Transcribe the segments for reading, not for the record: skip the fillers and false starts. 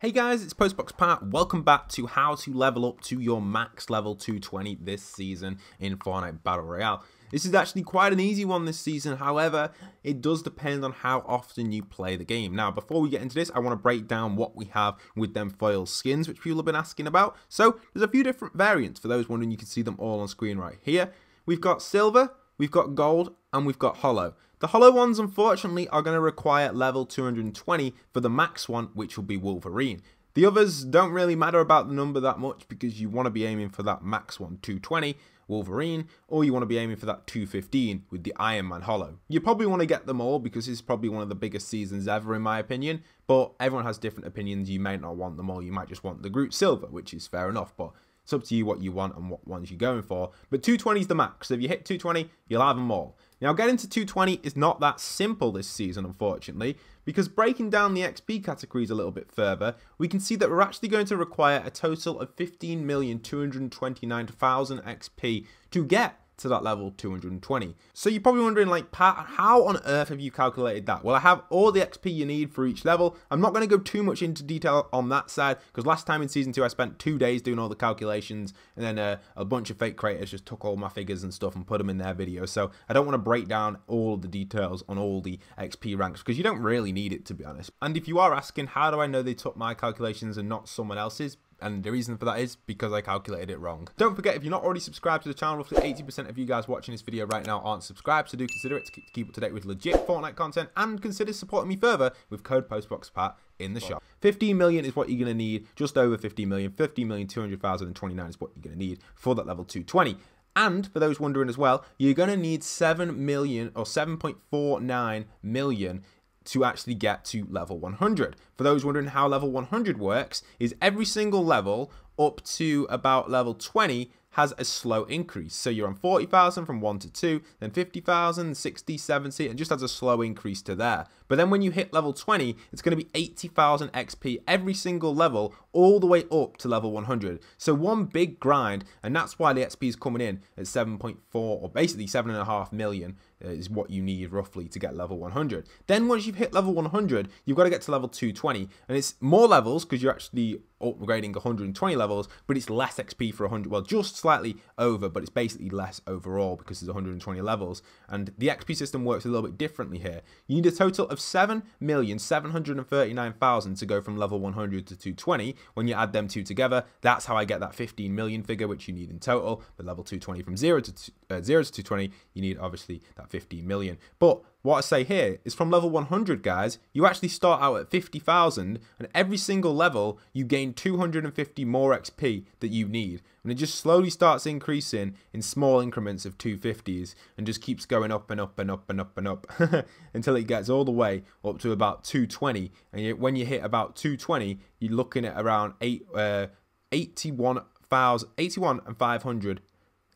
Hey guys, it's Postbox Pat. Welcome back to how to level up to your max level 220 this season in Fortnite Battle Royale. This is actually quite an easy one this season, however, it does depend on how often you play the game. Now, before we get into this, I want to break down what we have with them foil skins, which people have been asking about. So, there's a few different variants. For those wondering, you can see them all on screen right here. We've got silver, we've got gold, and we've got hollow. The hollow ones, unfortunately, are going to require level 220 for the max one, which will be Wolverine. The others don't really matter about the number that much because you want to be aiming for that max one, 220, Wolverine, or you want to be aiming for that 215 with the Iron Man hollow. You probably want to get them all because this is probably one of the biggest seasons ever in my opinion, but everyone has different opinions. You may not want them all, you might just want the Groot silver, which is fair enough, but it's up to you what you want and what ones you're going for. But 220 is the max, so if you hit 220, you'll have them all. Now, getting to 220 is not that simple this season, unfortunately, because breaking down the XP categories a little bit further, we can see that we're actually going to require a total of 15,229,000 XP to get to that level 220. So you're probably wondering, like, Pat, how on earth have you calculated that? Well, I have all the XP you need for each level. I'm not going to go too much into detail on that side because last time in Season 2 I spent 2 days doing all the calculations and then a bunch of fake creators just took all my figures and stuff and put them in their videos. So I don't want to break down all of the details on all the XP ranks because you don't really need it, to be honest. And if you are asking, how do I know they took my calculations and not someone else's? And the reason for that is because I calculated it wrong. Don't forget, if you're not already subscribed to the channel, roughly 80% of you guys watching this video right now aren't subscribed, so do consider it to keep up to date with legit Fortnite content, and consider supporting me further with code PostboxPat in the shop. 15 million is what you're going to need, just over 15 million, 15,200,029 is what you're going to need for that level 220. And for those wondering as well, you're going to need 7 million or 7.49 million to actually get to level 100. For those wondering how level 100 works, is every single level up to about level 20 has a slow increase. So you're on 40,000 from 1 to 2, then 50,000, 60, 70, and just has a slow increase to there. But then when you hit level 20, it's going to be 80,000 XP every single level, all the way up to level 100. So one big grind, and that's why the XP is coming in at 7.4, or basically 7.5 million is what you need roughly to get level 100. Then once you've hit level 100, you've got to get to level 220, and it's more levels because you're actually upgrading 120 levels, but it's less XP for 100, well, just slightly over, but it's basically less overall because there's 120 levels, and the XP system works a little bit differently here. You need a total of 7,739,000 to go from level 100 to 220. When you add them two together, that's how I get that 15 million figure, which you need in total. But level 220 from 0 to 220, you need obviously that 15 million. But what I say here is from level 100, guys, you actually start out at 50,000, and every single level you gain 250 more XP that you need. And it just slowly starts increasing in small increments of 250s and just keeps going up and up and up and up and up until it gets all the way up to about 220. And when you hit about 220, you're looking at around 81,500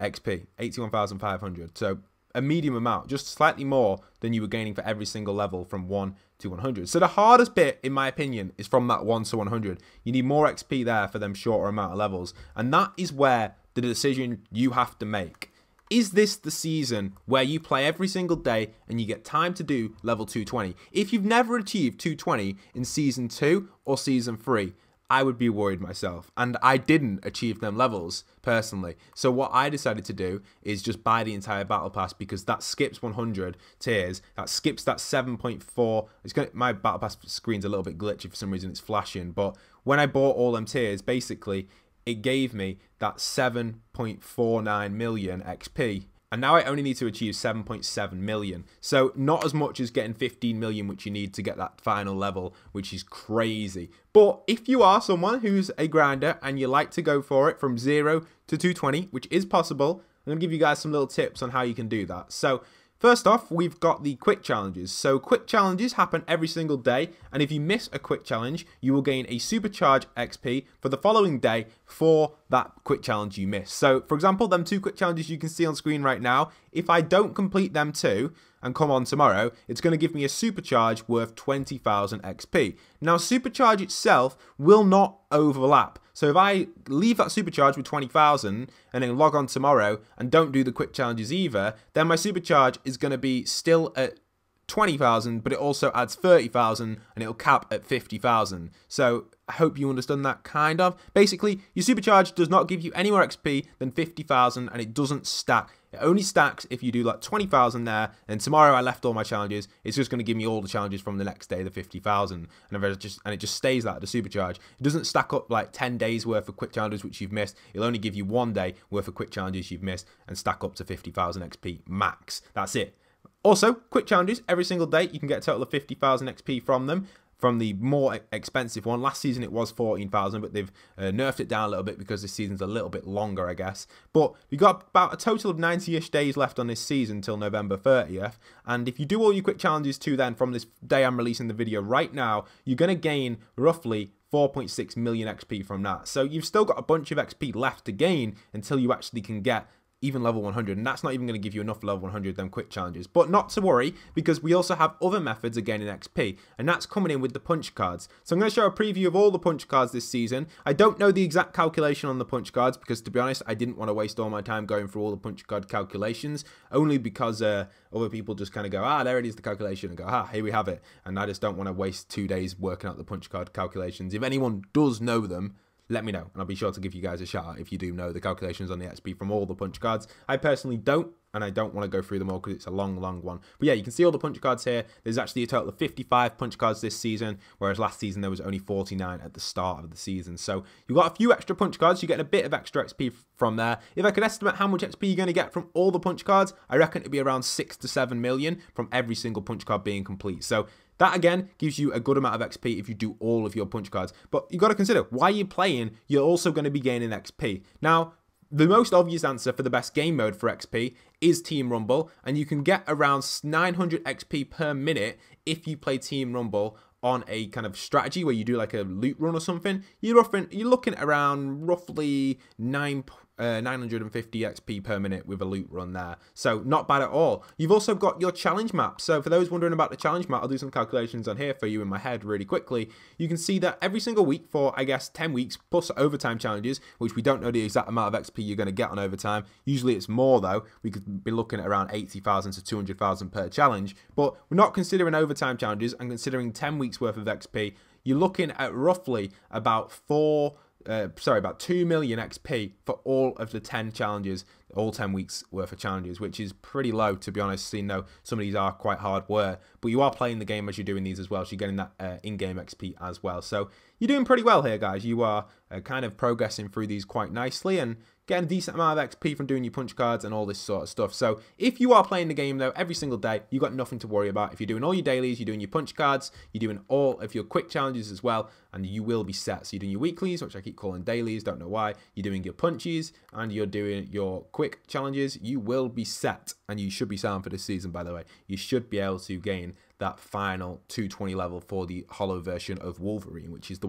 XP, 81,500. So a medium amount, just slightly more than you were gaining for every single level from 1 to 100. So the hardest bit, in my opinion, is from that 1 to 100. You need more XP there for them shorter amount of levels. And that is where the decision you have to make. Is this the season where you play every single day and you get time to do level 220? If you've never achieved 220 in Season 2 or Season 3, I would be worried myself, and I didn't achieve them levels personally. So what I decided to do is just buy the entire battle pass because that skips 100 tiers, that skips that 7.4. My battle pass screen's a little bit glitchy for some reason, it's flashing, but when I bought all them tiers, basically it gave me that 7.49 million XP. And now I only need to achieve 7.7 million. So not as much as getting 15 million, which you need to get that final level, which is crazy. But if you are someone who's a grinder and you like to go for it from 0 to 220, which is possible, I'm going to give you guys some little tips on how you can do that. So first off, we've got the quick challenges. So quick challenges happen every single day, and if you miss a quick challenge, you will gain a supercharge XP for the following day for that quick challenge you missed. So for example, them 2 quick challenges you can see on screen right now, if I don't complete them 2 and come on tomorrow, it's going to give me a supercharge worth 20,000 XP. Now supercharge itself will not overlap. So if I leave that supercharge with 20,000 and then log on tomorrow and don't do the quick challenges either, then my supercharge is going to be still at 20,000, but it also adds 30,000 and it'll cap at 50,000. So I hope you understand that, kind of. Basically, your supercharge does not give you any more XP than 50,000, and it doesn't stack. It only stacks if you do like 20,000 there, and tomorrow I left all my challenges. It's just going to give me all the challenges from the next day, the 50,000, and it just stays that, the supercharge. It doesn't stack up like 10 days worth of quick challenges which you've missed. It'll only give you 1 day worth of quick challenges you've missed and stack up to 50,000 XP max. That's it. Also, quick challenges every single day. You can get a total of 50,000 XP from them. From the more expensive one. Last season it was 14,000, but they've nerfed it down a little bit because this season's a little bit longer, I guess. But we've got about a total of 90-ish days left on this season till November 30th. And if you do all your quick challenges to then, from this day I'm releasing the video right now, you're going to gain roughly 4.6 million XP from that. So you've still got a bunch of XP left to gain until you actually can get even level 100, and that's not even going to give you enough level 100 them quick challenges. But not to worry, because we also have other methods of gaining XP, and that's coming in with the punch cards. So I'm going to show a preview of all the punch cards this season. I don't know the exact calculation on the punch cards, because to be honest, I didn't want to waste all my time going through all the punch card calculations, only because other people just kind of go, there it is, the calculation, and go, here we have it. And I just don't want to waste 2 days working out the punch card calculations. If anyone does know them, let me know, and I'll be sure to give you guys a shout out if you do know the calculations on the XP from all the punch cards. I personally don't, and I don't want to go through them all because it's a long one. But yeah, you can see all the punch cards here. There's actually a total of 55 punch cards this season, whereas last season there was only 49 at the start of the season. So you've got a few extra punch cards. You're getting a bit of extra XP from there. If I could estimate how much XP you're going to get from all the punch cards, I reckon it'd be around 6 to 7 million from every single punch card being complete. So that, again, gives you a good amount of XP if you do all of your punch cards. But you've got to consider, while you're playing, you're also going to be gaining XP. Now, the most obvious answer for the best game mode for XP is Team Rumble, and you can get around 900 XP per minute if you play Team Rumble on a kind of strategy where you do like a loot run or something. You're looking at around roughly 950 XP per minute with a loot run there. So not bad at all. You've also got your challenge map. So for those wondering about the challenge map, I'll do some calculations on here for you in my head really quickly. You can see that every single week for, I guess, 10 weeks plus overtime challenges, which we don't know the exact amount of XP you're going to get on overtime. Usually it's more though. We could be looking at around 80,000 to 200,000 per challenge. But we're not considering overtime challenges and considering 10 weeks worth of XP. You're looking at roughly about 2 million XP for all of the 10 challenges, all 10 weeks worth of challenges, which is pretty low, to be honest, seeing though some of these are quite hard work. But you are playing the game as you're doing these as well, so you're getting that in-game XP as well. So you're doing pretty well here, guys. You are kind of progressing through these quite nicely and getting a decent amount of XP from doing your punch cards and all this sort of stuff. So if you are playing the game though every single day, you've got nothing to worry about. If you're doing all your dailies, you're doing your punch cards, you're doing all of your quick challenges as well, and you will be set. So you're doing your weeklies, which I keep calling dailies, don't know why. You're doing your punches and you're doing your quick challenges. You will be set, and you should be sound for this season, by the way. You should be able to gain that final 220 level for the holo version of Wolverine, which is the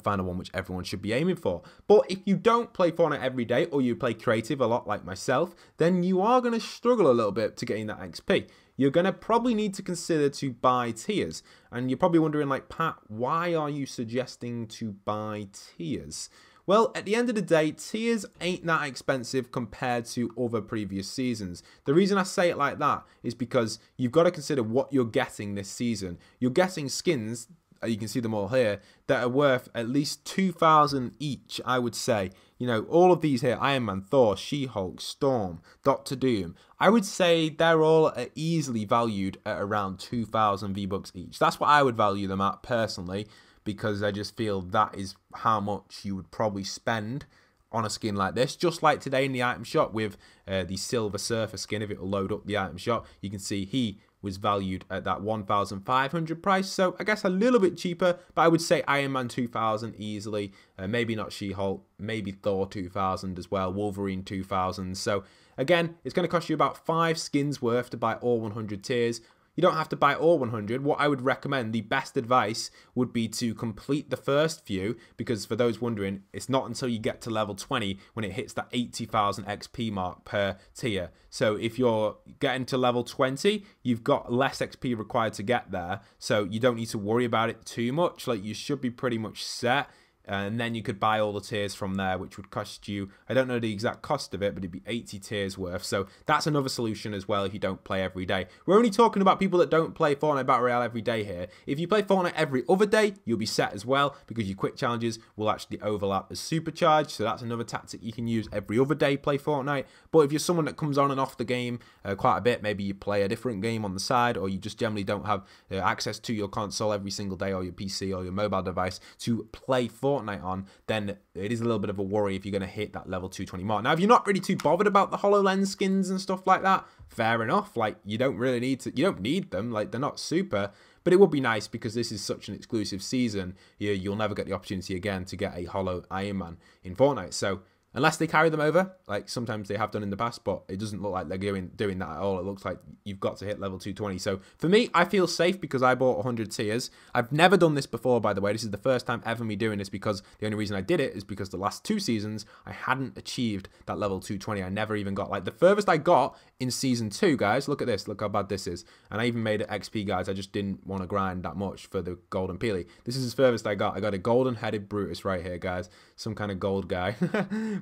final one which everyone should be aiming for. But if you don't play Fortnite every day, or you play creative a lot like myself, then you are going to struggle a little bit to getting that XP. You're going to probably need to consider to buy tiers. And you're probably wondering, like, Pat, why are you suggesting to buy tiers? Well, at the end of the day, tiers ain't that expensive compared to other previous seasons. The reason I say it like that is because you've got to consider what you're getting this season. You're getting skins, you can see them all here, that are worth at least 2,000 each, I would say. You know, all of these here, Iron Man, Thor, She-Hulk, Storm, Doctor Doom, I would say they're all easily valued at around 2,000 V-Bucks each. That's what I would value them at personally, because I just feel that is how much you would probably spend on a skin like this. Just like today in the item shop with the Silver Surfer skin, if it will load up the item shop, you can see he was valued at that 1,500 price. So I guess a little bit cheaper, but I would say Iron Man 2,000 easily. Maybe not She-Hulk, maybe Thor 2,000 as well, Wolverine 2,000. So again, it's going to cost you about 5 skins worth to buy all 100 tiers. You don't have to buy all 100. What I would recommend, the best advice, would be to complete the first few, because for those wondering, it's not until you get to level 20 when it hits that 80,000 XP mark per tier. So if you're getting to level 20, you've got less XP required to get there, so you don't need to worry about it too much. Like, you should be pretty much set. and then you could buy all the tiers from there, which would cost you, I don't know the exact cost of it, but it'd be 80 tiers worth. So that's another solution as well if you don't play every day. We're only talking about people that don't play Fortnite Battle Royale every day here. If you play Fortnite every other day, you'll be set as well, because your quick challenges will actually overlap as supercharged. So that's another tactic you can use every other day, play Fortnite. But if you're someone that comes on and off the game quite a bit, maybe you play a different game on the side, or you just generally don't have access to your console every single day, or your PC or your mobile device to play Fortnite on, then it is a little bit of a worry if you're going to hit that level 220 mark. Now, if you're not really too bothered about the HoloLens skins and stuff like that, fair enough. Like, you don't really need to, you don't need them. Like, they're not super, but it would be nice because this is such an exclusive season. You'll never get the opportunity again to get a Holo Iron Man in Fortnite. So, unless they carry them over, like sometimes they have done in the past, but it doesn't look like they're doing that at all. It looks like you've got to hit level 220. So for me, I feel safe because I bought 100 tiers. I've never done this before, by the way. This is the first time ever me doing this, because the only reason I did it is because the last 2 seasons, I hadn't achieved that level 220. I never even got, like, the furthest I got in season 2, guys. Look at this. Look how bad this is. And I even made it XP, guys. I just didn't want to grind that much for the golden peely. This is as furthest I got. I got a golden headed Brutus right here, guys. Some kind of gold guy.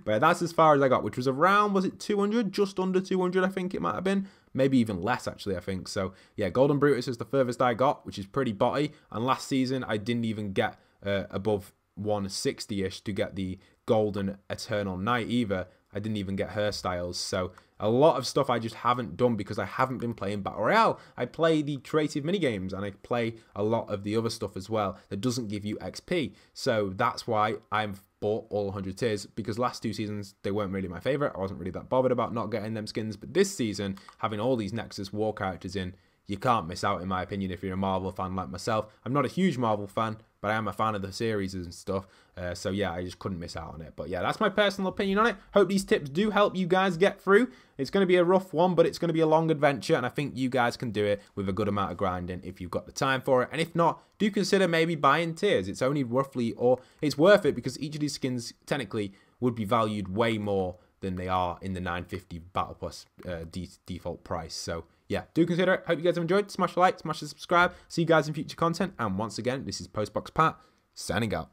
But that's as far as I got, which was around, was it 200? Just under 200, I think it might have been. Maybe even less, actually, I think. So, yeah, Golden Brutus is the furthest I got, which is pretty botty. And last season, I didn't even get above 160-ish to get the Golden Eternal Knight either. I didn't even get hairstyles. So, a lot of stuff I just haven't done because I haven't been playing Battle Royale. I play the creative minigames, and I play a lot of the other stuff as well that doesn't give you XP. So, that's why I've bought all 100 tiers, because last 2 seasons they weren't really my favorite. I wasn't really that bothered about not getting them skins, but this season, having all these Nexus War characters in, you can't miss out, in my opinion, if you're a Marvel fan like myself. I'm not a huge Marvel fan, but I am a fan of the series and stuff. So yeah, I just couldn't miss out on it. But yeah, that's my personal opinion on it. Hope these tips do help you guys get through. It's going to be a rough one, but it's going to be a long adventure, and I think you guys can do it with a good amount of grinding if you've got the time for it. And if not, do consider maybe buying tiers. It's only roughly, or it's worth it, because each of these skins technically would be valued way more than they are in the 950 Battle Plus default price. So yeah, do consider it. Hope you guys have enjoyed. Smash the like, smash the subscribe. See you guys in future content. And once again, this is Postbox Pat, signing out.